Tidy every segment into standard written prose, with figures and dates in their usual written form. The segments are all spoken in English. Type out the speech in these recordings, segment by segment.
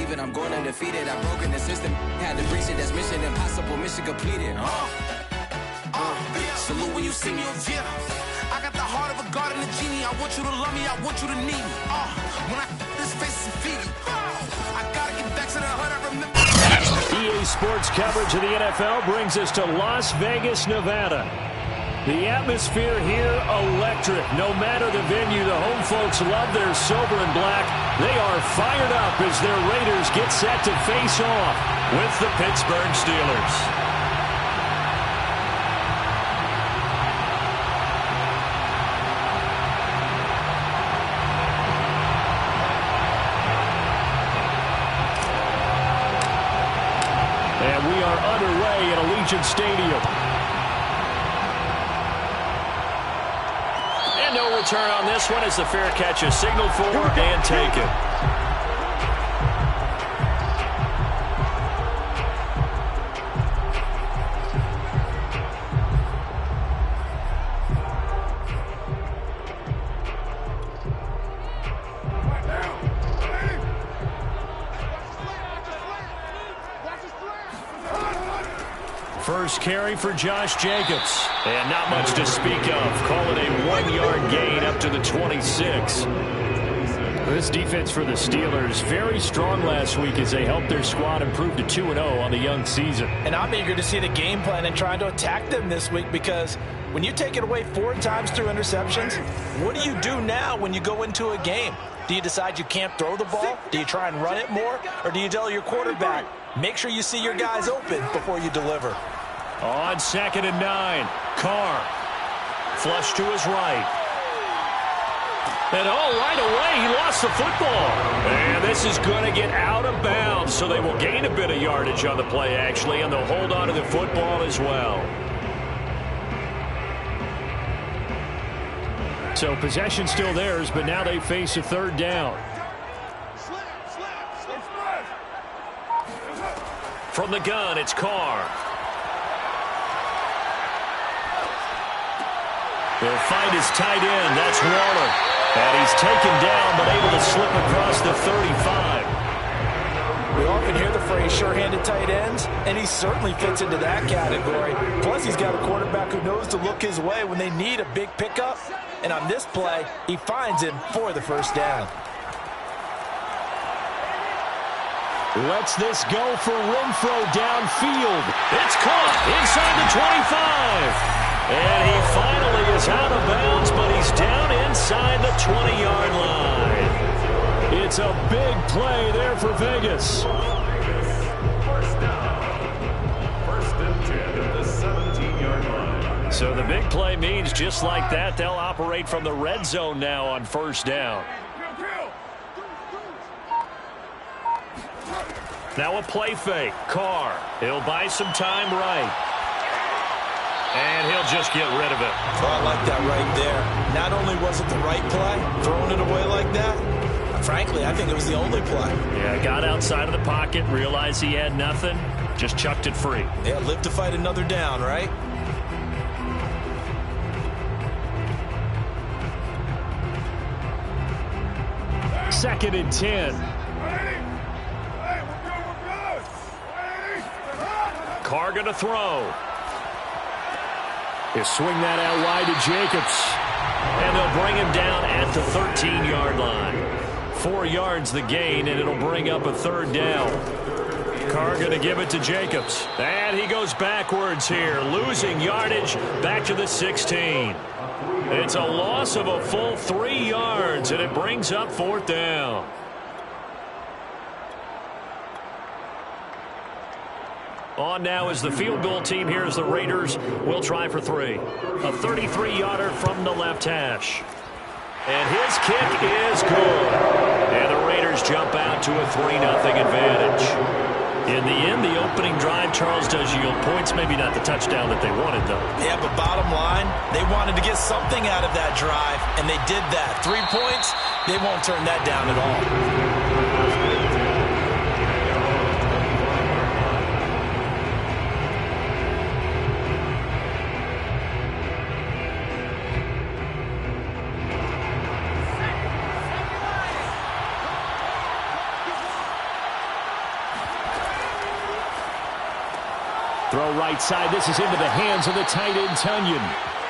believe it. I'm going undefeated. I've broken the system. Had to breach it. That's mission impossible. Mission completed. Salute when you see me. I got the heart of a god and a genie. I want you to love me. I want you to need me. When I this face is feedy. I gotta get back to the hood. I remember. EA Sports coverage of the NFL brings us to Las Vegas, Nevada. The atmosphere here, electric. No matter the venue, the home folks love their silver and black. They are fired up as their Raiders get set to face off with the Pittsburgh Steelers. And we are underway at Allegiant Stadium. And no return on this one as the fair catch is signaled for and taken. First carry for Josh Jacobs. And not much to speak of. Call it a 1-yard gain up to the 26. This defense for the Steelers, very strong last week as they helped their squad improve to 2-0 on the young season. And I'm eager to see the game plan and trying to attack them this week, because when you take it away 4 times through interceptions, what do you do now when you go into a game? Do you decide you can't throw the ball? Do you try and run it more? Or do you tell your quarterback, make sure you see your guys open before you deliver? On 2nd and 9, Carr. Flush to his right. And right away, he lost the football. And this is going to get out of bounds, so they will gain a bit of yardage on the play, actually, and they'll hold on to the football as well. So possession still theirs, but now they face a 3rd down. From the gun, it's Carr. He'll find his tight end. That's Waller. And he's taken down, but able to slip across the 35. We often hear the phrase sure-handed tight ends, and he certainly fits into that category. Plus, he's got a quarterback who knows to look his way when they need a big pickup. And on this play, he finds him for the 1st down. Lets this go for Renfro downfield. It's caught inside the 25. And he finally is out of bounds, but he's down inside the 20-yard line. It's a big play there for Vegas. First down. 1st and 10 at the 17-yard line. So the big play means just like that, they'll operate from the red zone now on 1st down. Now a play fake. Carr. He'll buy some time right. And he'll just get rid of it. Oh, I like that right there. Not only was it the right play, throwing it away like that, frankly, I think it was the only play. Yeah, got outside of the pocket, realized he had nothing, just chucked it free. Yeah, live to fight another down, right? Second and 10. Carr going to throw. He'll swing that out wide to Jacobs. And they'll bring him down at the 13-yard line. 4 yards the gain, and it'll bring up a 3rd down. Carr going to give it to Jacobs. And he goes backwards here, losing yardage back to the 16. It's a loss of a full 3 yards, and it brings up 4th down. On now is the field goal team here as the Raiders will try for 3. A 33-yarder from the left hash. And his kick is good. And the Raiders jump out to a 3-0 advantage. In the end, the opening drive, Charles, does yield points. Maybe not the touchdown that they wanted, though. Yeah, but bottom line, they wanted to get something out of that drive, and they did that. 3 points, they won't turn that down at all. Throw right side. This is into the hands of the tight end, Tunyon.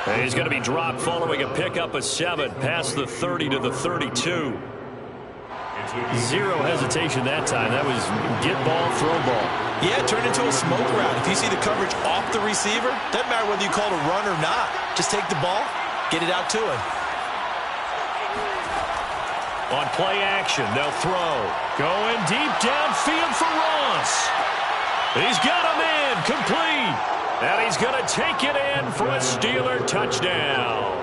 And he's going to be dropped following a pickup of 7 past the 30 to the 32. Zero hesitation that time. That was get ball, throw ball. Yeah, it turned into a smoke route. If you see the coverage off the receiver, doesn't matter whether you call it a run or not. Just take the ball, get it out to him. On play action, they'll throw. Going deep downfield for Ross. He's got him in, complete. And he's going to take it in for a Steeler touchdown.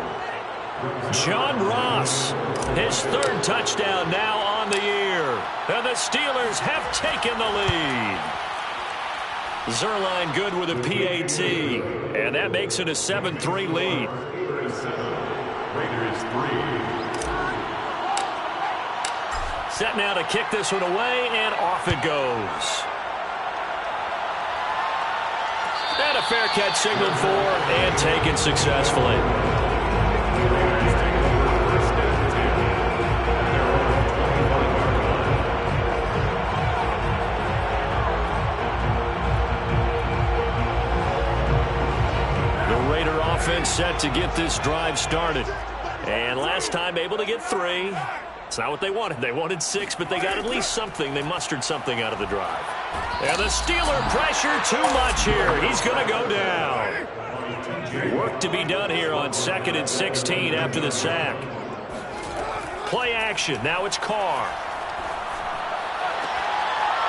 John Ross, his 3rd touchdown now on the year. And the Steelers have taken the lead. Zerline good with a PAT. And that makes it a 7-3 lead. Raiders 3. Set now to kick this one away, and off it goes. And a fair catch signaled for and taken successfully. Offense set to get this drive started. And last time able to get 3. It's not what they wanted. They wanted 6, but they got at least something. They mustered something out of the drive. And the Steeler pressure too much here. He's going to go down. Work to be done here on 2nd and 16 after the sack. Play action. Now it's Carr.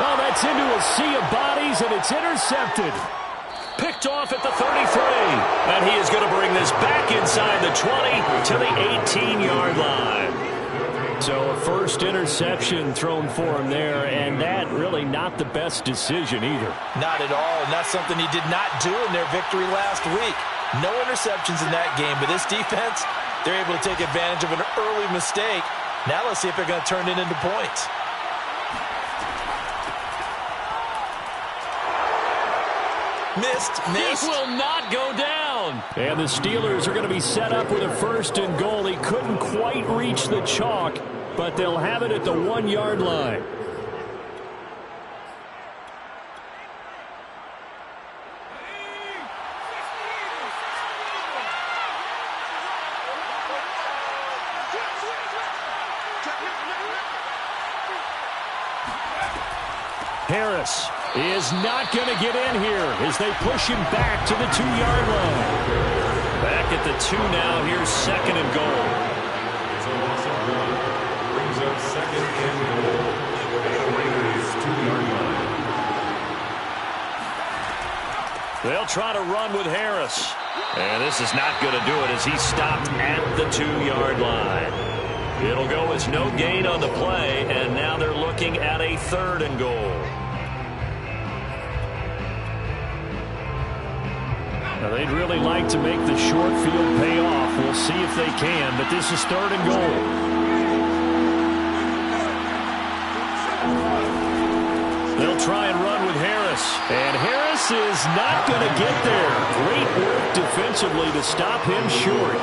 Oh, that's into a sea of bodies, and it's intercepted. Picked off at the 33. And he is going to bring this back inside the 20 to the 18-yard line. So a first interception thrown for him there, and that really not the best decision either. Not at all, and that's something he did not do in their victory last week. No interceptions in that game, but this defense, they're able to take advantage of an early mistake. Now let's see if they're going to turn it into points. Missed. This will not go down. And the Steelers are going to be set up with a 1st and goal. He couldn't quite reach the chalk, but they'll have it at the 1-yard line. Harris is not going to get in here as they push him back to the 2-yard line. Back at the 2 now. Here's 2nd and goal. It's a loss of 1. Brings up 2nd and goal. The Raiders 2-yard line. They'll try to run with Harris. And this is not going to do it as he's stopped at the 2-yard line. It'll go as no gain on the play, and now they're looking at a 3rd and goal. Now they'd really like to make the short field pay off. We'll see if they can, but this is 3rd and goal. They'll try and run with Harris. And Harris is not going to get there. Great work defensively to stop him short.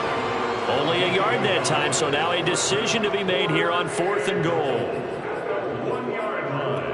Only a yard that time, so now a decision to be made here on 4th and goal. 1-yard line.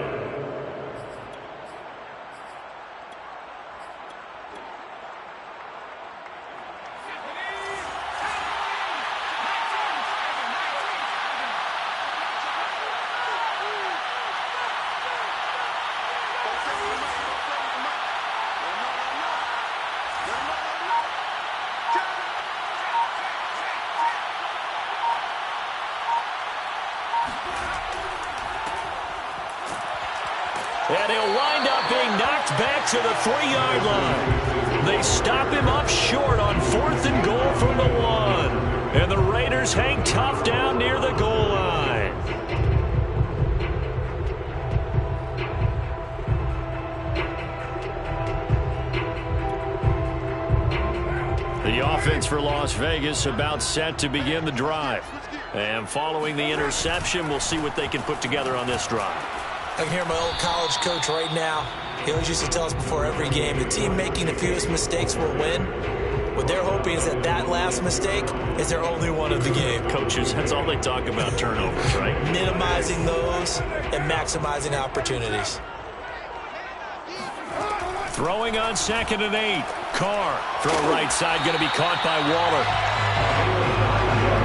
And he'll wind up being knocked back to the 3-yard line. They stop him up short on 4th and goal from the 1. And the Raiders hang tough down near the goal line. The offense for Las Vegas about set to begin the drive. And following the interception, we'll see what they can put together on this drive. I can hear my old college coach right now. He always used to tell us before every game, the team making the fewest mistakes will win. What they're hoping is that that last mistake is their only one of the game. Coaches, that's all they talk about, turnovers, right? Minimizing those and maximizing opportunities. Throwing on 2nd and 8. Carr, throw right side, going to be caught by Waller.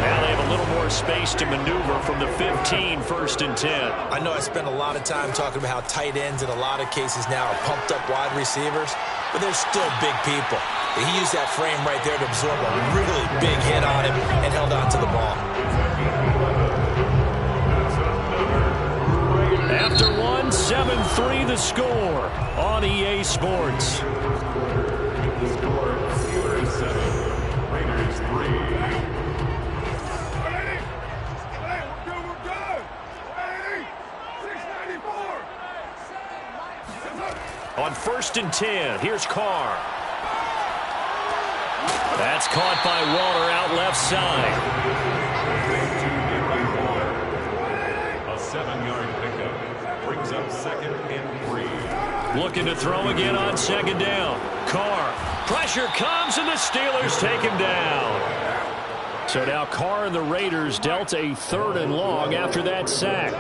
Now they have a little more space to maneuver from the 15, 1st and 10. I know I spent a lot of time talking about how tight ends in a lot of cases now are pumped up wide receivers, but they're still big people. He used that frame right there to absorb a really big hit on him and held on to the ball. After one, 7-3 the score on EA Sports. The score, Steelers 7, Raiders 3. On 1st and 10, here's Carr. That's caught by Waller out left side. A 7-yard pickup brings up 2nd and 3. Looking to throw again on 2nd down. Carr. Pressure comes, and the Steelers take him down. So now Carr and the Raiders dealt a 3rd and long after that sack.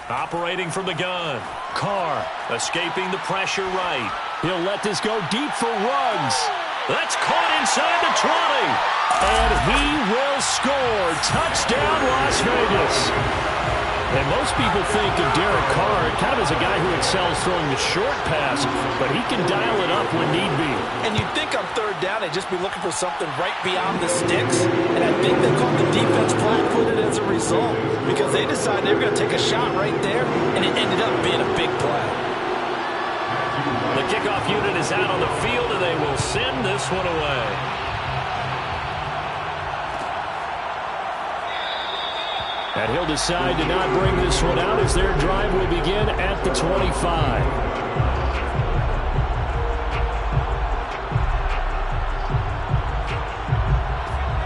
Operating from the gun. Carr escaping the pressure right. He'll let this go deep for Ruggs. That's caught inside the 20. And he will score. Touchdown, Las Vegas. And most people think of Derek Carr kind of as a guy who excels throwing the short pass, but he can dial it up when need be. And you'd think on 3rd down they'd just be looking for something right beyond the sticks. And I think they called the defense flat-footed as a result because they decided they were going to take a shot right there, and it ended up being a big play. The kickoff unit is out on the field, and they will send this one away. And he'll decide to not bring this one out as their drive will begin at the 25.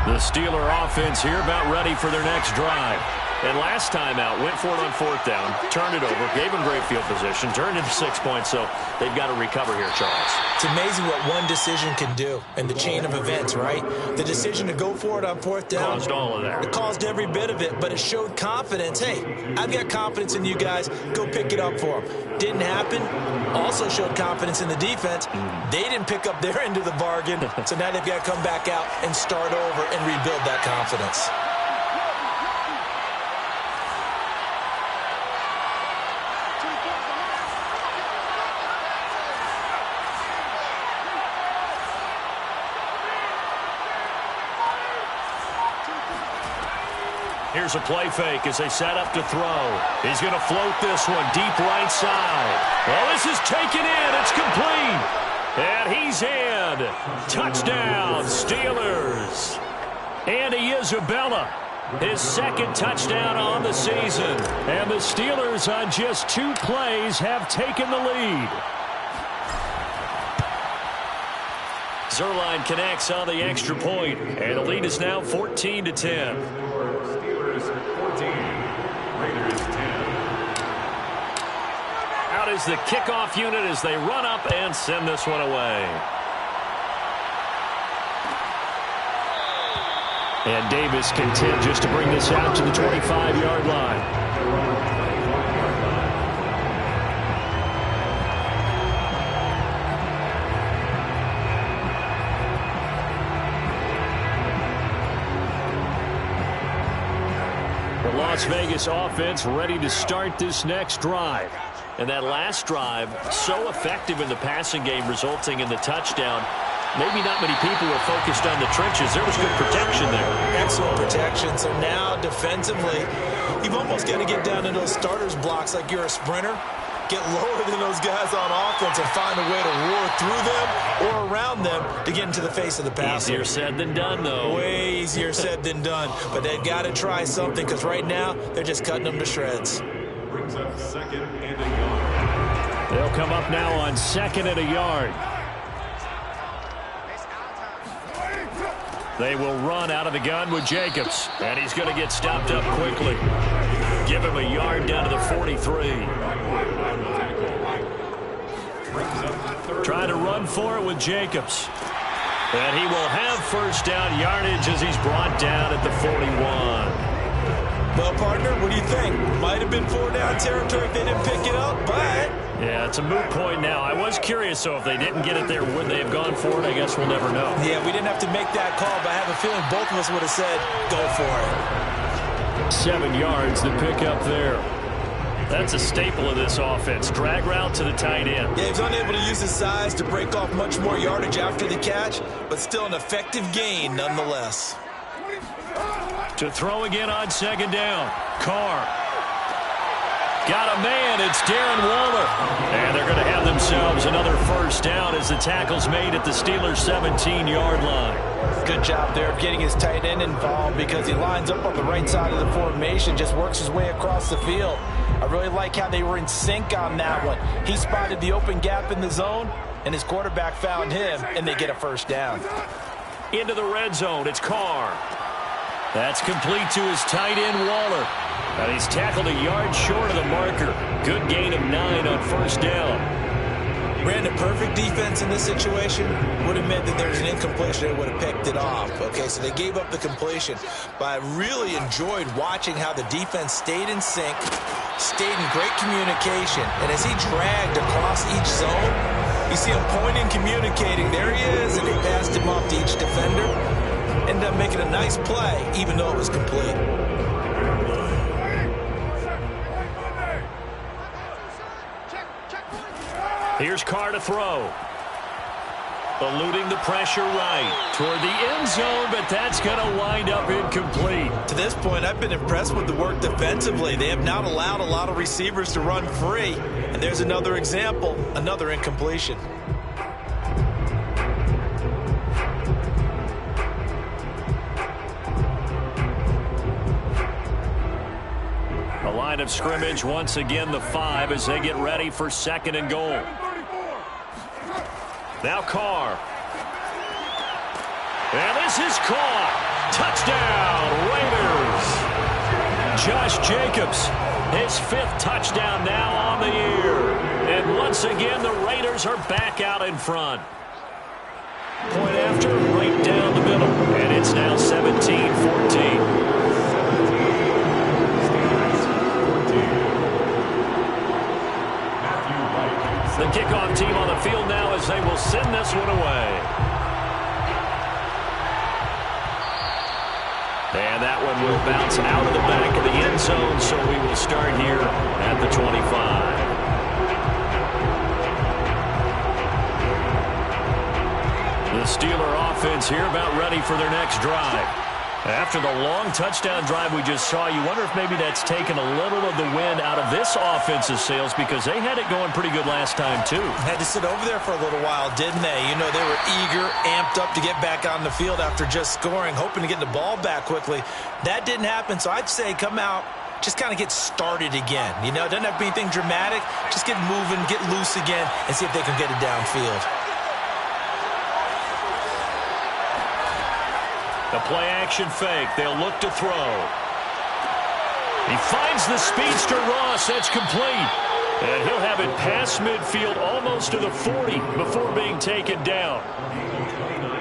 The Steeler offense here about ready for their next drive. And last time out, went for it on 4th down, turned it over, gave them great field position, turned into 6 points, so they've got to recover here, Charles. It's amazing what one decision can do in the chain of events, right? The decision to go for it on 4th down. Caused all of that. It caused every bit of it, but it showed confidence. Hey, I've got confidence in you guys. Go pick it up for them. Didn't happen. Also showed confidence in the defense. They didn't pick up their end of the bargain, so now they've got to come back out and start over and rebuild that confidence. Here's a play fake as they set up to throw. He's going to float this one deep right side. Well, this is taken in. It's complete. And he's in. Touchdown, Steelers. Andy Isabella, his 2nd touchdown on the season. And the Steelers on just 2 plays have taken the lead. Zerline connects on the extra point, and the lead is now 14-10. Steelers 14, Raiders 10. Out is the kickoff unit as they run up and send this one away. And Davis content just to bring this out to the 25-yard line. Las Vegas offense ready to start this next drive. And that last drive, so effective in the passing game, resulting in the touchdown. Maybe not many people were focused on the trenches. There was good protection there. Excellent protection. So now, defensively, you've almost got to get down to those starters blocks like you're a sprinter. Get lower than those guys on offense and find a way to roar through them or around them to get into the face of the passer. Easier said than done, though. Way easier said than done. But they've got to try something because right now they're just cutting them to shreds. Brings up 2nd and a yard. They'll come up now on 2nd and a yard. They will run out of the gun with Jacobs. And he's going to get stopped up quickly. Give him a yard down to the 43. Trying to run for it with Jacobs. And he will have first down yardage as he's brought down at the 41. Well, partner, what do you think? Might have been 4-down territory if they didn't pick it up, but... Yeah, it's a moot point now. I was curious, so if they didn't get it there, would they have gone for it? I guess we'll never know. Yeah, we didn't have to make that call, but I have a feeling both of us would have said, go for it. 7 yards to pick up there. That's a staple of this offense. Drag route to the tight end. Yeah, he's unable to use his size to break off much more yardage after the catch, but still an effective gain nonetheless. To throw again on second down. Carr. Got a man. It's Darren Waller. And they're going to have themselves another first down as the tackle's made at the Steelers' 17-yard line. Good job there of getting his tight end involved because he lines up on the right side of the formation, just works his way across the field. I really like how they were in sync on that one. He spotted the open gap in the zone, and his quarterback found him, and they get a first down. Into the red zone. It's Carr. That's complete to his tight end, Waller. And he's tackled a yard short of the marker. Good gain of 9 on first down. Brandon, perfect defense in this situation would have meant that there was an incompletion. They would have picked it off. Okay, so they gave up the completion. But I really enjoyed watching how the defense stayed in sync, stayed in great communication. And as he dragged across each zone, you see him pointing, communicating. There he is, and they passed him off to each defender. Ended up making a nice play, even though it was complete. Here's Carr to throw. Eluding the pressure right toward the end zone, but that's going to wind up incomplete. To this point, I've been impressed with the work defensively. They have not allowed a lot of receivers to run free. And there's another example, another incompletion. Line of scrimmage once again the 5 as they get ready for second and goal. Now Carr. And this is caught. Touchdown Raiders. Josh Jacobs, his 5th touchdown now on the year. And once again the Raiders are back out in front. Point after, right down the middle. And it's now 17-14. The kickoff team on the field now as they will send this one away. And that one will bounce out of the back of the end zone, so we will start here at the 25. The Steeler offense here about ready for their next drive. After the long touchdown drive we just saw, you wonder if maybe that's taken a little of the wind out of this offense's sails because they had it going pretty good last time, too. Had to sit over there for a little while, didn't they? You know, they were eager, amped up to get back on the field after just scoring, hoping to get the ball back quickly. That didn't happen, so I'd say come out, just kind of get started again. You know, it doesn't have to be anything dramatic. Just get moving, get loose again, and see if they can get it downfield. The play-action fake. They'll look to throw. He finds the speedster Ross. That's complete. And he'll have it past midfield almost to the 40 before being taken down.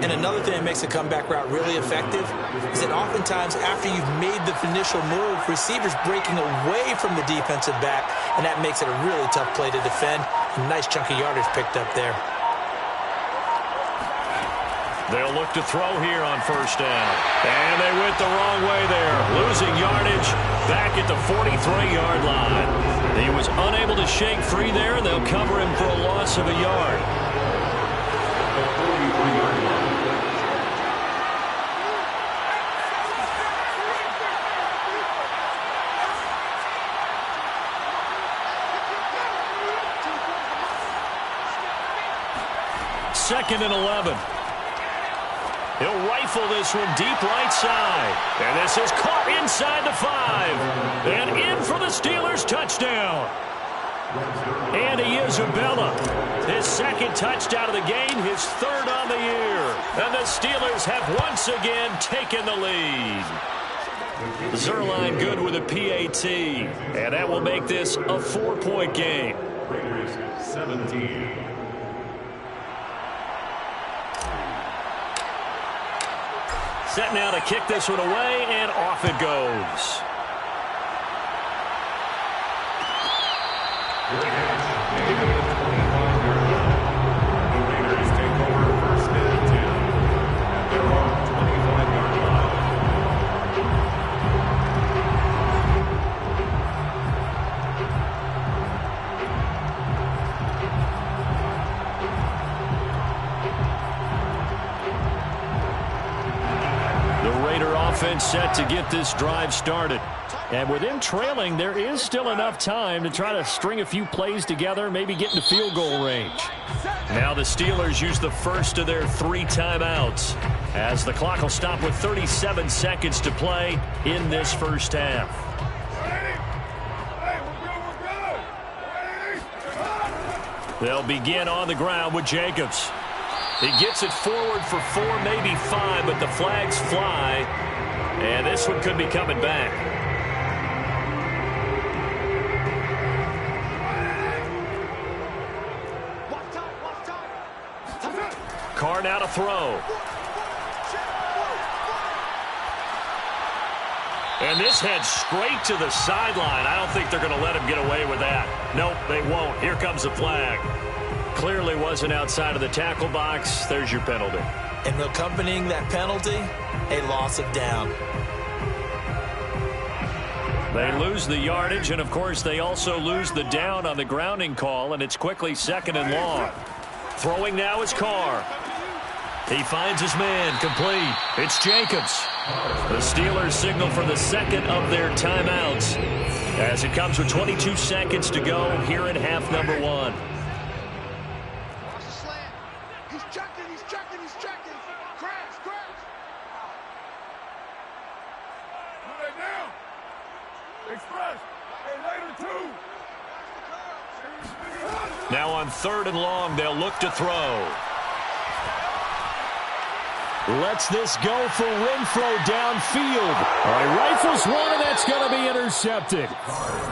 And another thing that makes a comeback route really effective is that oftentimes after you've made the initial move, receivers breaking away from the defensive back, and that makes it a really tough play to defend. A nice chunk of yardage picked up there. They'll look to throw here on first down. And they went the wrong way there. Losing yardage back at the 43-yard line. He was unable to shake free there, and they'll cover him for a loss of a yard. Second and 11. He'll rifle this one deep right side. And this is caught inside the 5. And in for the Steelers touchdown. Andy Isabella, his 2nd touchdown of the game, his 3rd on the year. And the Steelers have once again taken the lead. Zerline good with a PAT. And that will make this a 4-point game. Raiders 17. Set now to kick this one away, and off it goes. Offense set to get this drive started. And with them trailing, there is still enough time to try to string a few plays together, maybe get into field goal range. Now the Steelers use the first of their 3 timeouts as the clock will stop with 37 seconds to play in this first half. They'll begin on the ground with Jacobs. He gets it forward for 4, maybe 5, but the flags fly. And this one could be coming back. Carr now to throw. And this heads straight to the sideline. I don't think they're going to let him get away with that. Nope, they won't. Here comes the flag. Clearly wasn't outside of the tackle box. There's your penalty. And accompanying that penalty, a loss of down. They lose the yardage, and of course they also lose the down on the grounding call, and it's quickly 2nd and long. Throwing now is Carr. He finds his man, complete. It's Jacobs. The Steelers signal for the second of their timeouts as it comes with 22 seconds to go here in half number 1. Now on 3rd and long, they'll look to throw. Lets this go for Renfro downfield. All right, rifles one, and that's going to be intercepted.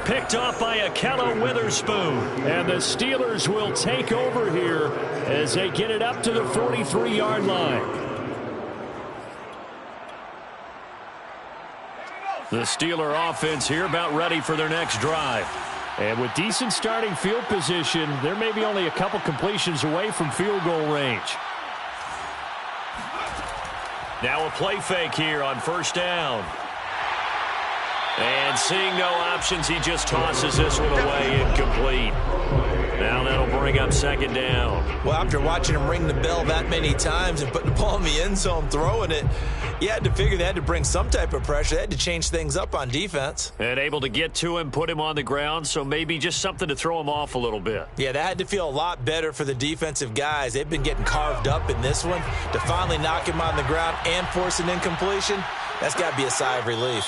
Picked off by Akello Witherspoon. And the Steelers will take over here as they get it up to the 43-yard line. The Steeler offense here about ready for their next drive. And with decent starting field position, they're maybe only a couple completions away from field goal range. Now a play fake here on 1st down. And seeing no options, he just tosses this one away, incomplete. Now that'll bring up 2nd down. Well, after watching him ring the bell that many times and putting the ball in the end zone, throwing it, you had to figure they had to bring some type of pressure. They had to change things up on defense. And able to get to him, put him on the ground, so maybe just something to throw him off a little bit. Yeah, that had to feel a lot better for the defensive guys. They've been getting carved up in this one. To finally knock him on the ground and force an incompletion, that's got to be a sigh of relief.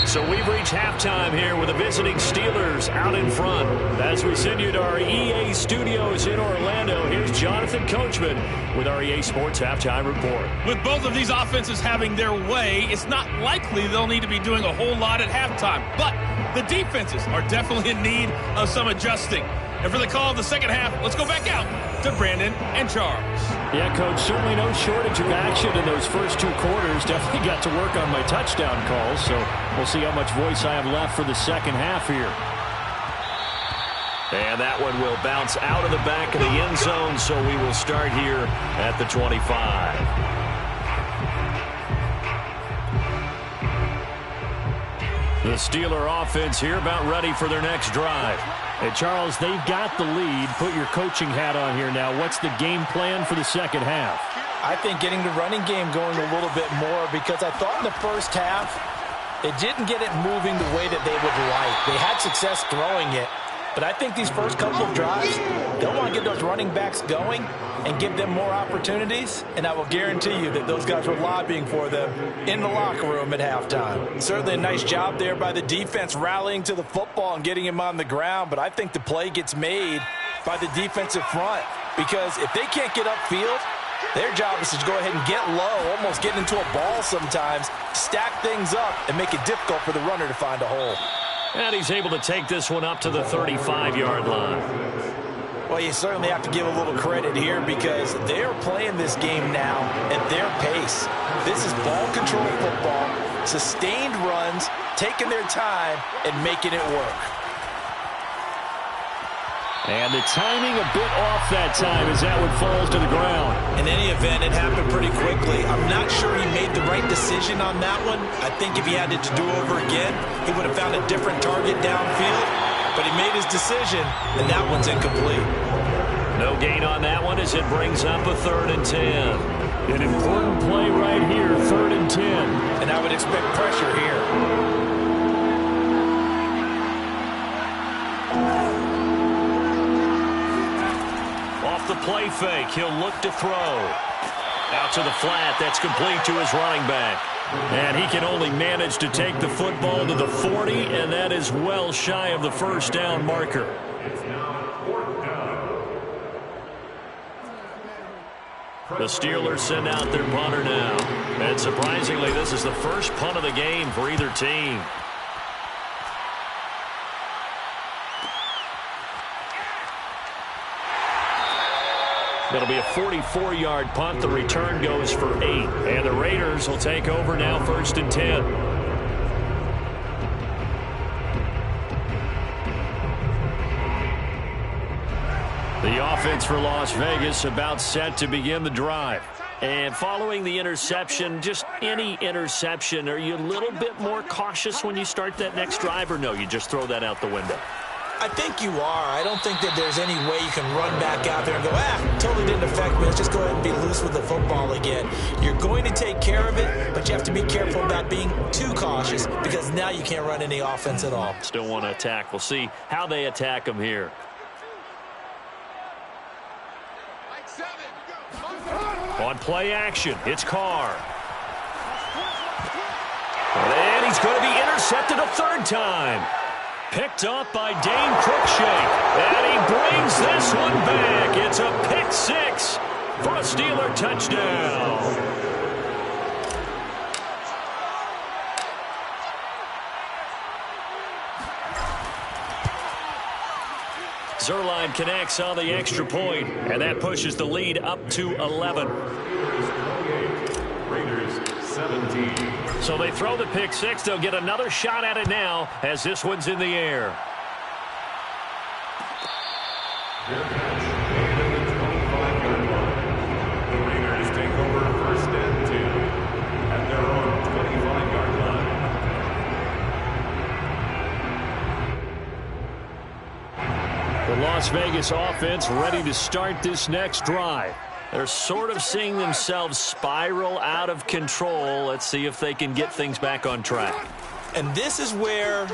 So we've reached halftime here with the visiting Steelers out in front. As we send you to our EA studios in Orlando, here's Jonathan Coachman with our EA Sports Halftime Report. With both of these offenses having their way, it's not likely they'll need to be doing a whole lot at halftime. But the defenses are definitely in need of some adjusting. And for the call of the second half, let's go back out to Brandon and Charles. Yeah, Coach, certainly no shortage of action in those first 2 quarters. Definitely got to work on my touchdown calls, so we'll see how much voice I have left for the second half here. And that one will bounce out of the back of the end zone, so we will start here at the 25. The Steeler offense here about ready for their next drive. Hey, Charles, they've got the lead. Put your coaching hat on here now. What's the game plan for the second half? I think getting the running game going a little bit more, because I thought in the first half it didn't get it moving the way that they would like. They had success throwing it, but I think these first couple of drives, they'll want to get those running backs going and give them more opportunities, and I will guarantee you that those guys were lobbying for them in the locker room at halftime. Certainly a nice job there by the defense rallying to the football and getting him on the ground, but I think the play gets made by the defensive front, because if they can't get upfield, their job is to go ahead and get low, almost get into a ball sometimes, stack things up, and make it difficult for the runner to find a hole. And he's able to take this one up to the 35-yard line. Well, you certainly have to give a little credit here because they're playing this game now at their pace. This is ball control football, sustained runs, taking their time, and making it work. And the timing a bit off that time as that one falls to the ground. In any event, it happened pretty quickly. I'm not sure he made the right decision on that one. I think if he had it to do over again, he would have found a different target downfield. But he made his decision, and that one's incomplete. No gain on that one as it brings up a 3rd and 10. An important play right here, 3rd and 10. And I would expect pressure here. Off the play fake, he'll look to throw. Out to the flat, that's complete to his running back. And he can only manage to take the football to the 40, and that is well shy of the first down marker. The Steelers send out their punter now. And surprisingly, this is the first punt of the game for either team. It'll be a 44-yard punt. The return goes for 8. And the Raiders will take over now, 1st and 10. The offense for Las Vegas about set to begin the drive. And following the interception, just any interception, are you a little bit more cautious when you start that next drive, or no, you just throw that out the window? I think you are. I don't think that there's any way you can run back out there and go, totally didn't affect me. Let's just go ahead and be loose with the football again. You're going to take care of it, but you have to be careful about being too cautious because now you can't run any offense at all. Still want to attack. We'll see how they attack them here. On play action, it's Carr. And he's going to be intercepted a 3rd time. Picked up by Dane Cruikshank. And he brings this one back. It's a pick 6 for a Steeler touchdown. Zerline connects on the extra point, and that pushes the lead up to 11. Raiders 17. So they throw the pick 6. They'll get another shot at it now as this one's in the air. Their catch, and at the 25-yard line. The Raiders take over 1st and 2 at their own 25-yard line. The Las Vegas offense ready to start this next drive. They're sort of seeing themselves spiral out of control. Let's see if they can get things back on track. And this is where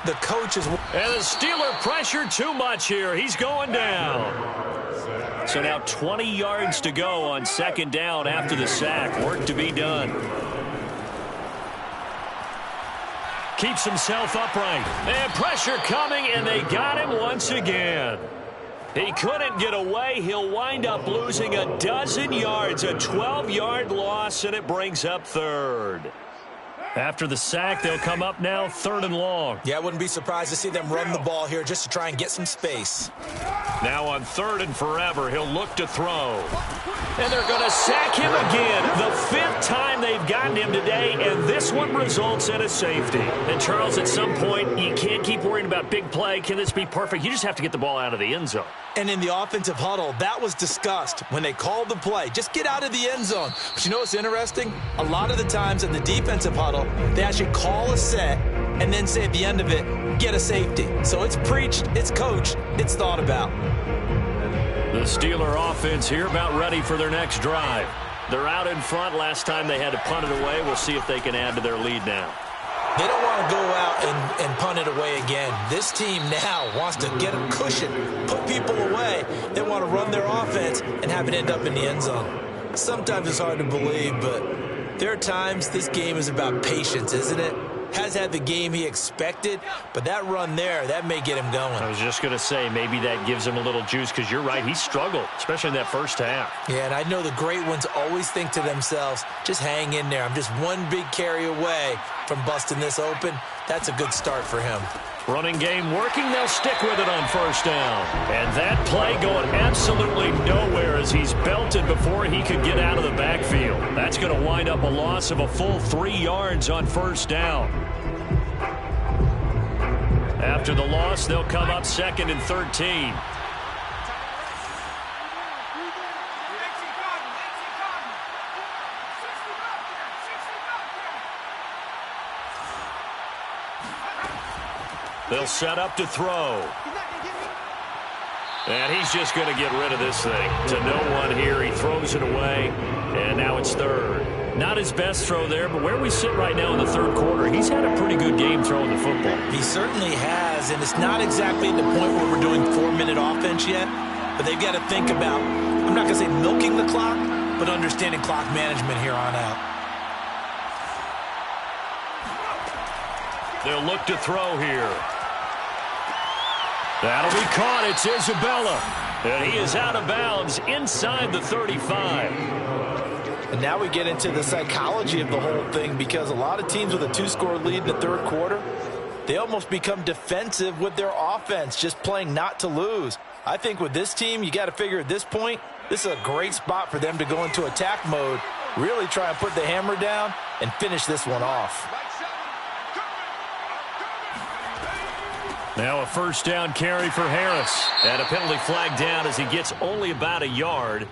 the coach is. And the Steeler pressure too much here. He's going down. So now 20 yards to go on 2nd down after the sack. Work to be done. Keeps himself upright. And pressure coming, and they got him once again. He couldn't get away. He'll wind up losing a dozen yards, a 12-yard loss, and it brings up 3rd. After the sack, they'll come up now 3rd and long. Yeah, I wouldn't be surprised to see them run the ball here just to try and get some space. Now on 3rd and forever, he'll look to throw. And they're going to sack him again. The 5th time they've gotten him today, and this one results in a safety. And, Charles, at some point, you can't keep worrying about big play. Can this be perfect? You just have to get the ball out of the end zone. And in the offensive huddle, that was discussed when they called the play. Just get out of the end zone. But you know what's interesting? A lot of the times in the defensive huddle, they actually call a set and then say at the end of it, get a safety. So it's preached, it's coached, it's thought about. The Steeler offense here about ready for their next drive. They're out in front. Last time they had to punt it away. We'll see if they can add to their lead now. They don't want to go out and punt it away again. This team now wants to get a cushion, put people away. They want to run their offense and have it end up in the end zone. Sometimes it's hard to believe, but there are times this game is about patience, isn't it? has had the game he expected, but that run there, that may get him going. I was just going to say, maybe that gives him a little juice, because you're right, he struggled, especially in that first half. Yeah, and I know the great ones always think to themselves, just hang in there. I'm just one big carry away from busting this open. That's a good start for him. Running game working, they'll stick with it on first down. And that play going absolutely nowhere as he's belted before he could get out of the backfield. That's going to wind up a loss of a full 3 yards on first down. After the loss, they'll come up 2nd and 13. They'll set up to throw. And he's just going to get rid of this thing. To no one here. He throws it away. And now it's 3rd. Not his best throw there, but where we sit right now in the 3rd quarter, he's had a pretty good game throwing the football. He certainly has, and it's not exactly at the point where we're doing 4-minute offense yet, but they've got to think about, I'm not going to say milking the clock, but understanding clock management here on out. They'll look to throw here. That'll be caught. It's Isabella. And he is out of bounds inside the 35. And now we get into the psychology of the whole thing, because a lot of teams with a 2-score lead in the 3rd quarter, they almost become defensive with their offense, just playing not to lose. I think with this team, you got to figure at this point, this is a great spot for them to go into attack mode, really try and put the hammer down and finish this one off. Now a first down carry for Harris. And a penalty flag down as he gets only about a yard.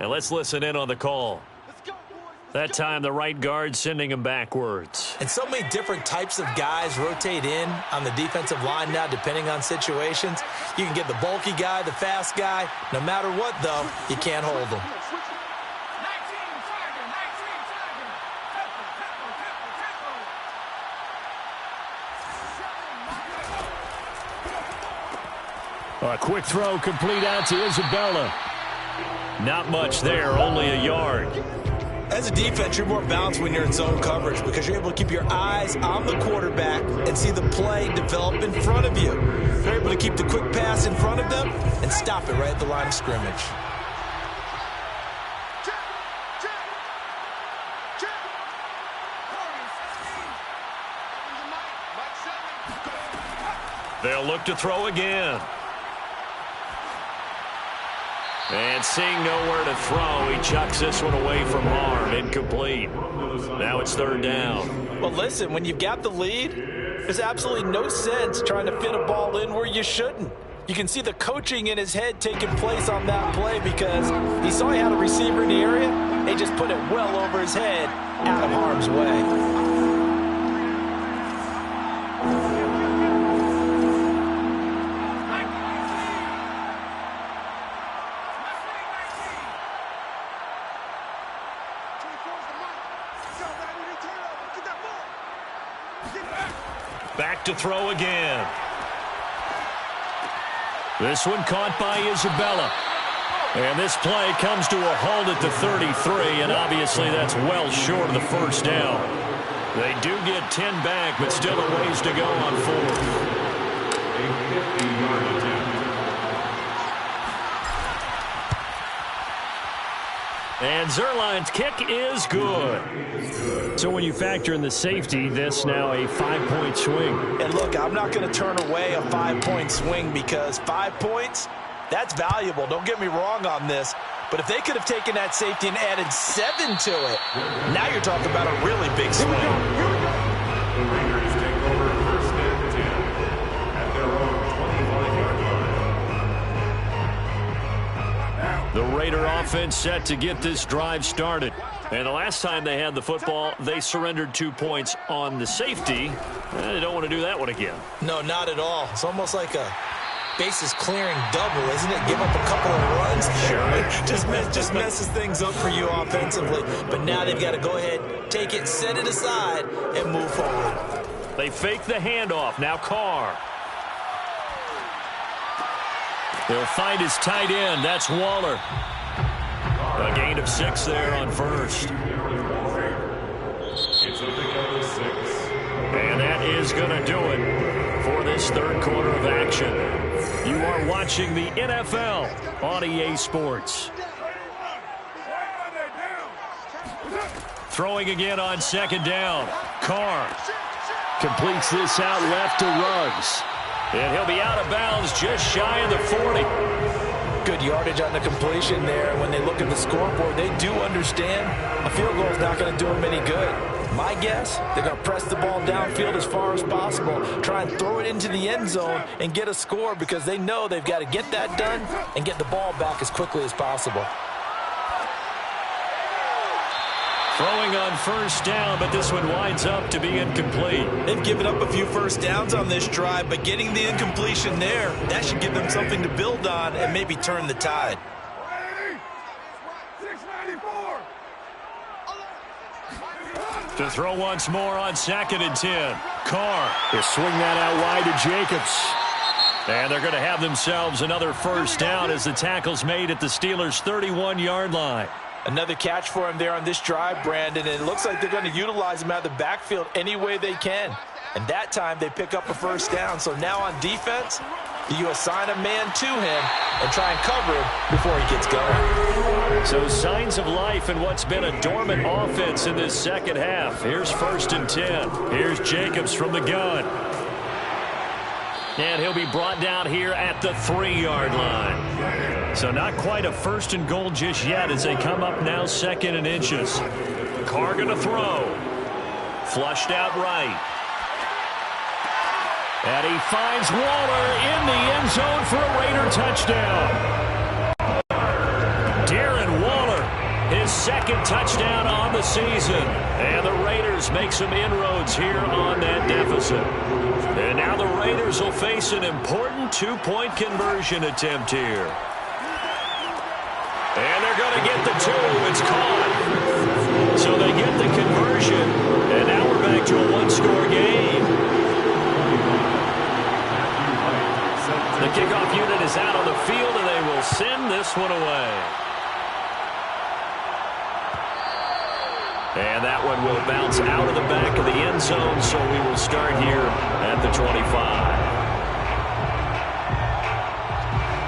And let's listen in on the call. That time the right guard sending him backwards. And so many different types of guys rotate in on the defensive line now depending on situations. You can get the bulky guy, the fast guy. No matter what, though, you can't hold them. A quick throw complete out to Isabella. Not much there, only a yard. As a defense, you're more balanced when you're in zone coverage because you're able to keep your eyes on the quarterback and see the play develop in front of you. You're able to keep the quick pass in front of them and stop it right at the line of scrimmage. They'll look to throw again. And seeing nowhere to throw, he chucks this one away from harm. Incomplete. Now it's 3rd down. Well, listen, when you've got the lead, there's absolutely no sense trying to fit a ball in where you shouldn't. You can see the coaching in his head taking place on that play because he saw he had a receiver in the area. They just put it well over his head, out of harm's way. Back to throw again. This one caught by Isabella. And this play comes to a halt at the 33, and obviously that's well short of the first down. They do get 10 back, but still a ways to go on 4th. And Zerline's kick is good. So when you factor in the safety, this now a 5-point swing. And look, I'm not going to turn away a 5-point swing because 5 points, that's valuable. Don't get me wrong on this. But if they could have taken that safety and added 7 to it, now you're talking about a really big swing. The Raiders take over 1st and 10 at their own 25-yard line. The Raider offense set to get this drive started. And the last time they had the football, they surrendered 2 points on the safety. They don't want to do that one again. No, not at all. It's almost like a bases clearing double, isn't it? Give up a couple of runs. Sure. just messes things up for you offensively. But now they've got to go ahead, take it, set it aside, and move forward. They fake the handoff. Now Carr. They'll find his tight end. That's Waller. A gain of 6 there on first. It's a pick up of 6. And that is going to do it for this third quarter of action. You are watching the NFL on EA Sports. Throwing again on second down. Carr completes this out left to Ruggs. And he'll be out of bounds just shy of the 40. Good yardage on the completion there. When they look at the scoreboard, they do understand a field goal is not going to do them any good. My guess, they're going to press the ball downfield as far as possible, try and throw it into the end zone and get a score because they know they've got to get that done and get the ball back as quickly as possible. Throwing on first down, but this one winds up to be incomplete. They've given up a few first downs on this drive, but getting the incompletion there, that should give them something to build on and maybe turn the tide. To throw once more on 2nd and 10. Carr will swing that out wide to Jacobs. And they're going to have themselves another first down as the tackle's made at the Steelers' 31-yard line. Another catch for him there on this drive, Brandon, and it looks like they're going to utilize him out of the backfield any way they can. And that time they pick up a first down. So now on defense, you assign a man to him and try and cover him before he gets going. So signs of life in what's been a dormant offense in this second half. Here's 1st and 10. Here's Jacobs from the gun. And he'll be brought down here at the 3-yard line. So not quite a 1st and goal just yet as they come up now 2nd and inches. Carr going to throw. Flushed out right. And he finds Waller in the end zone for a Raider touchdown. Darren Waller, his 2nd touchdown on the season. And the Raiders make some inroads here on that deficit. And now the Raiders will face an important 2-point conversion attempt here. And they're going to get the 2. It's caught. So they get the conversion. And now we're back to a 1-score game. The kickoff unit is out on the field, and they will send this one away. And that one will bounce out of the back of the end zone, so we will start here at the 25.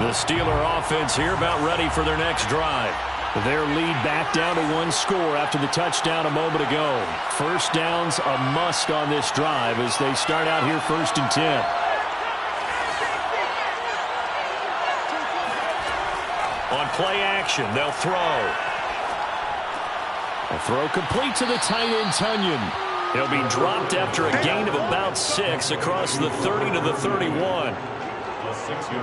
The Steeler offense here about ready for their next drive. Their lead back down to 1 score after the touchdown a moment ago. First down's a must on this drive as they start out here 1st and 10. On play action, they'll throw. A throw complete to the tight end, Tunyon. He'll be dropped after a gain of about 6 across the 30 to the 31.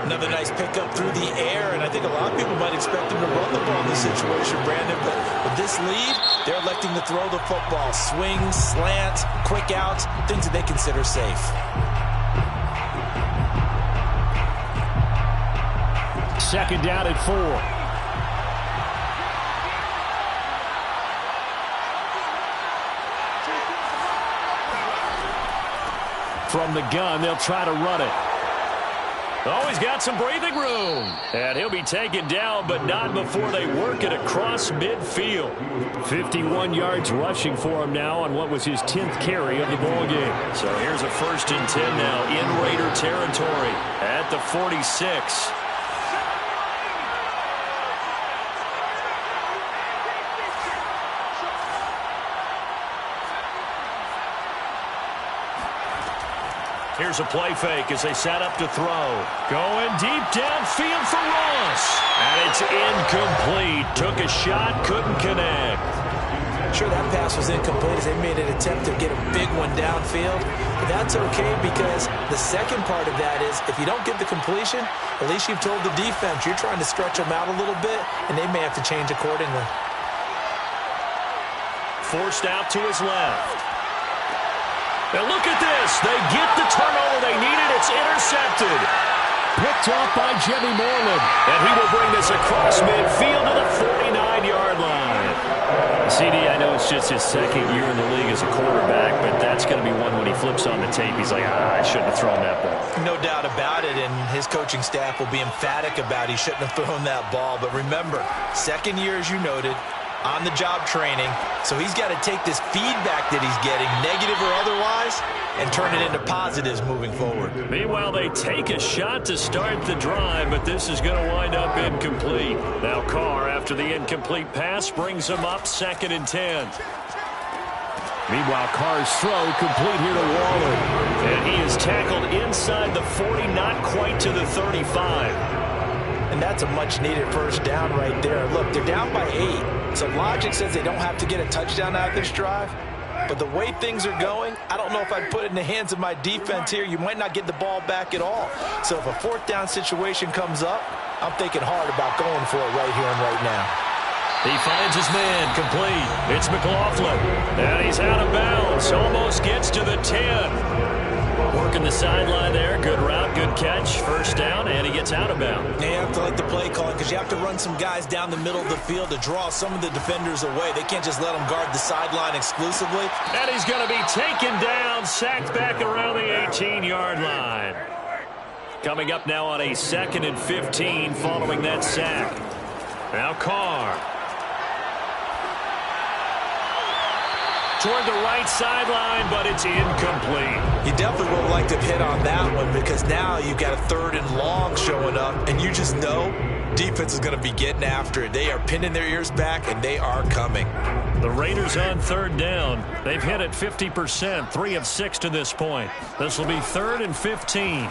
Another nice pickup through the air, and I think a lot of people might expect him to run the ball in this situation, Brandon, but with this lead, they're electing to throw the football. Swings, slants, quick outs, things that they consider safe. Second down at 4. From the gun, they'll try to run it. Oh, he's got some breathing room. And he'll be taken down, but not before they work it across midfield. 51 yards rushing for him now on what was his 10th carry of the ball game. So here's a 1st and 10 now in Raider territory at the 46. Here's a play fake as they set up to throw. Going deep downfield for Ross. And it's incomplete. Took a shot, couldn't connect. Sure, that pass was incomplete as they made an attempt to get a big one downfield. But that's okay because the second part of that is if you don't get the completion, at least you've told the defense you're trying to stretch them out a little bit, and they may have to change accordingly. Forced out to his left. Now look at this. They get the turnover they needed. It's intercepted. Picked off by Jimmy Moreland. And he will bring this across midfield to the 49-yard line. CD, I know it's just his 2nd year in the league as a quarterback, but that's going to be one when he flips on the tape. He's like, I shouldn't have thrown that ball. No doubt about it, and his coaching staff will be emphatic about he shouldn't have thrown that ball. But remember, 2nd year, as you noted, on-the-job training, so he's got to take this feedback that he's getting, negative or otherwise, and turn it into positives moving forward. Meanwhile, they take a shot to start the drive, but this is going to wind up incomplete. Now Carr, after the incomplete pass, brings him up 2nd and 10. Meanwhile, Carr's throw complete here to Waller. And he is tackled inside the 40, not quite to the 35. And that's a much-needed first down right there. Look, they're down by 8, so logic says they don't have to get a touchdown out of this drive. But the way things are going, I don't know if I'd put it in the hands of my defense here. You might not get the ball back at all. So if a 4th down situation comes up, I'm thinking hard about going for it right here and right now. He finds his man, complete. It's McLaughlin, and he's out of bounds. Almost gets to the 10. Working the sideline there. Good route, good catch. First down, and he gets out of bounds. You have to like the play calling because you have to run some guys down the middle of the field to draw some of the defenders away. They can't just let them guard the sideline exclusively. And he's going to be taken down, sacked back around the 18-yard line. Coming up now on a 2nd and 15 following that sack. Now Carr. Toward the right sideline, but it's incomplete. You definitely would have liked to have hit on that one because now you've got a 3rd and long showing up, and you just know defense is going to be getting after it. They are pinning their ears back, and they are coming. The Raiders on 3rd down. They've hit it 50%, 3 of 6 to this point. This will be 3rd and 15.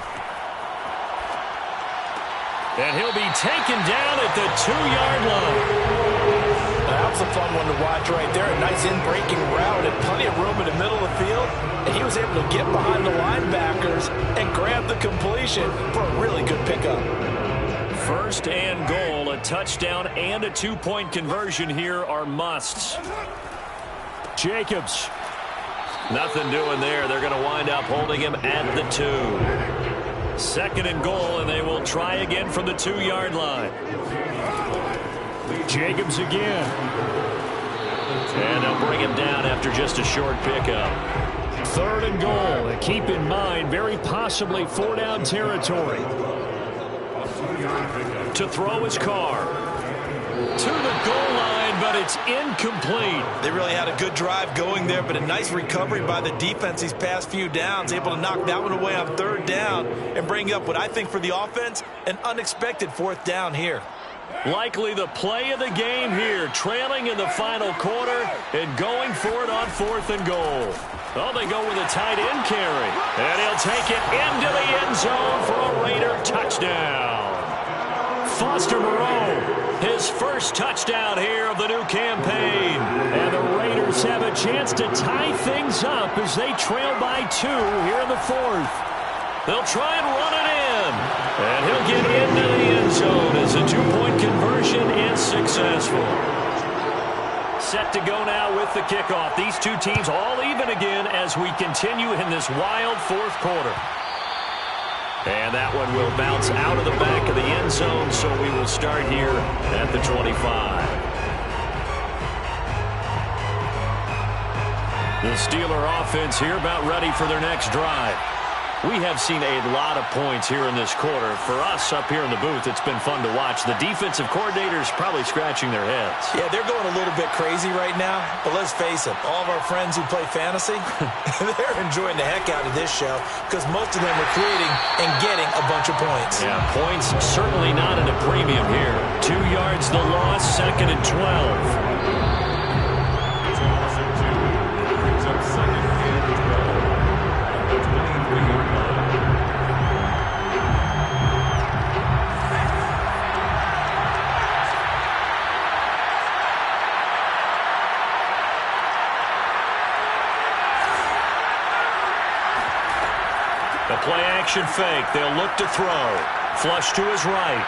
And he'll be taken down at the 2-yard line. That was a fun one to watch right there. A nice in-breaking route and plenty of room in the middle of the field. And he was able to get behind the linebackers and grab the completion for a really good pickup. 1st and goal. A touchdown and a 2-point conversion here are musts. Jacobs. Nothing doing there. They're going to wind up holding him at the 2. 2nd and goal, and they will try again from the 2-yard line. Jacobs again. And they'll bring him down after just a short pickup. 3rd and goal. And keep in mind, very possibly 4-down territory. To throw his Carr. To the goal line, but it's incomplete. They really had a good drive going there, but a nice recovery by the defense these past few downs, able to knock that one away on 3rd down and bring up what I think for the offense, an unexpected 4th down here. Likely the play of the game here, trailing in the final quarter and going for it on 4th and goal. Oh, they go with a tight end carry, and he'll take it into the end zone for a Raider touchdown. Foster Moreau, his first touchdown here of the new campaign. And the Raiders have a chance to tie things up as they trail by 2 here in the 4th. They'll try and run it in. And he'll get into the end zone as a 2-point conversion is successful. Set to go now with the kickoff. These two teams all even again as we continue in this wild 4th quarter. And that one will bounce out of the back of the end zone, so we will start here at the 25. The Steeler offense here about ready for their next drive. We have seen a lot of points here in this quarter. For us up here in the booth, it's been fun to watch. The defensive coordinators probably scratching their heads. Yeah, they're going a little bit crazy right now. But let's face it, all of our friends who play fantasy, they're enjoying the heck out of this show because most of them are creating and getting a bunch of points. Yeah, points certainly not at a premium here. 2 yards the loss, 2nd and 12. Play action fake. They'll look to throw. Flush to his right.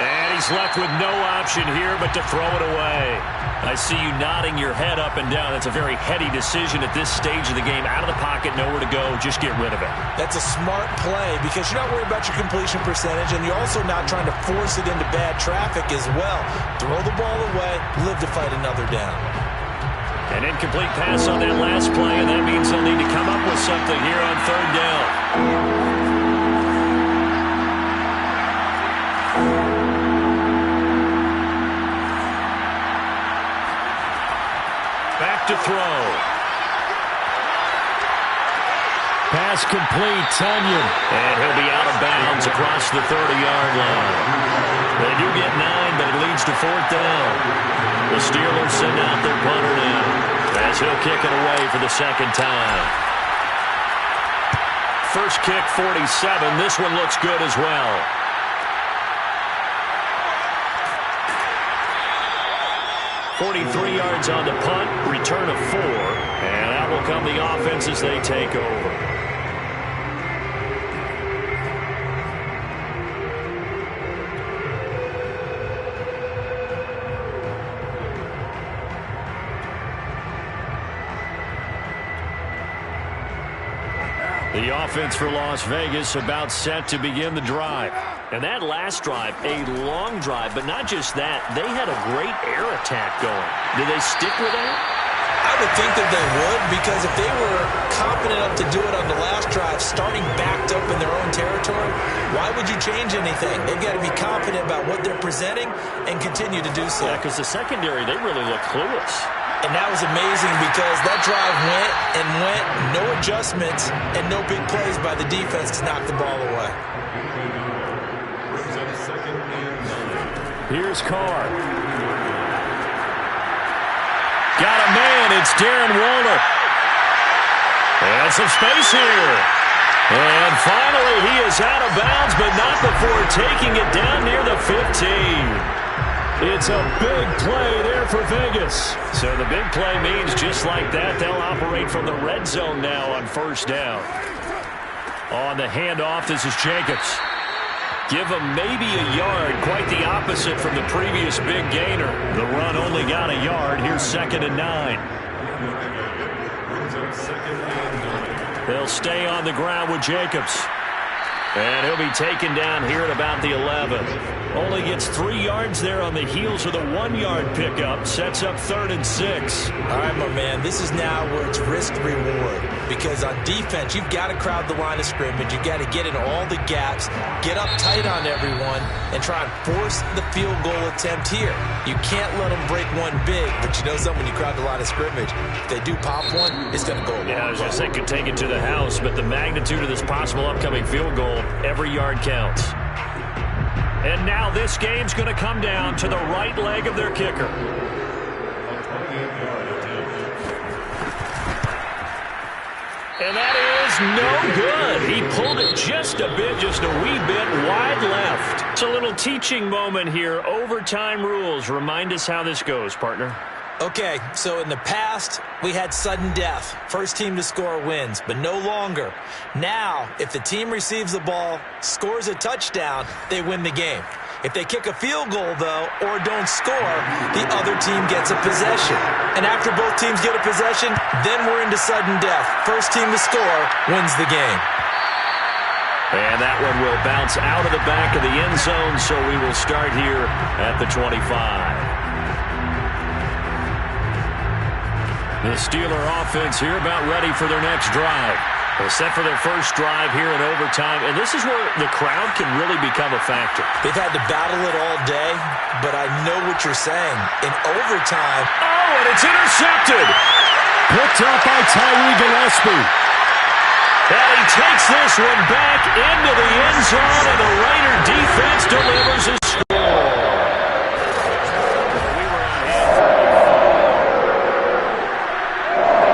And he's left with no option here but to throw it away. I see you nodding your head up and down. That's a very heady decision at this stage of the game. Out of the pocket, nowhere to go. Just get rid of it. That's a smart play because you're not worried about your completion percentage, and you're also not trying to force it into bad traffic as well. Throw the ball away, live to fight another down. An incomplete pass on that last play, and that means they'll need to come up with something here on 3rd down. throw. Pass complete, Tunyon. And he'll be out of bounds across the 30-yard line. They do get 9, but it leads to 4th down. The Steelers send out their punter now, as he'll kick it away for the second time. First kick, 47. This one looks good as well. .43 yards on the punt, return of 4, and out will come the offense as they take over. The offense for Las Vegas about set to begin the drive. And that last drive, a long drive, but not just that. They had a great air attack going. Did they stick with that? I would think that they would, because if they were confident enough to do it on the last drive, starting backed up in their own territory, why would you change anything? They've got to be confident about what they're presenting and continue to do so. Yeah, because the secondary, they really look clueless. And that was amazing because that drive went and went, no adjustments, and no big plays by the defense to knock the ball away. Here's Carr. Got a man. It's Darren Waller. And some space here. And finally, he is out of bounds, but not before taking it down near the 15. It's a big play there for Vegas. So the big play means just like that, they'll operate from the red zone now on first down. On the handoff, this is Jacobs. Give him maybe a yard, quite the opposite from the previous big gainer. The run only got a yard. Here's 2nd and 9. They'll stay on the ground with Jacobs. And he'll be taken down here at about the 11. Only gets 3 yards there on the heels of the 1-yard pickup. Sets up 3rd and 6. All right, my man, this is now where it's risk-reward. Because on defense, you've got to crowd the line of scrimmage. You've got to get in all the gaps, get up tight on everyone, and try and force the field goal attempt here. You can't let them break one big, but you know something, when you crowd the line of scrimmage, if they do pop one, it's going to go a long way. Yeah, I was just saying, could take it to the house, but the magnitude of this possible upcoming field goal, every yard counts. And now this game's going to come down to the right leg of their kicker. And that is no good. He pulled it just a bit, just a wee bit wide left. It's a little teaching moment here. Overtime rules. Remind us how this goes, partner. Okay, so in the past, we had sudden death. First team to score wins, but no longer. Now, if the team receives the ball, scores a touchdown, they win the game. If they kick a field goal, though, or don't score, the other team gets a possession. And after both teams get a possession, then we're into sudden death. First team to score wins the game. And that one will bounce out of the back of the end zone, so we will start here at the 25. The Steeler offense here about ready for their next drive. They're set for their first drive here in overtime, and this is where the crowd can really become a factor. They've had to battle it all day, but I know what you're saying. In overtime... Oh, and it's intercepted! Picked up by Tyree Gillespie. And he takes this one back into the end zone, and the Raider defense delivers.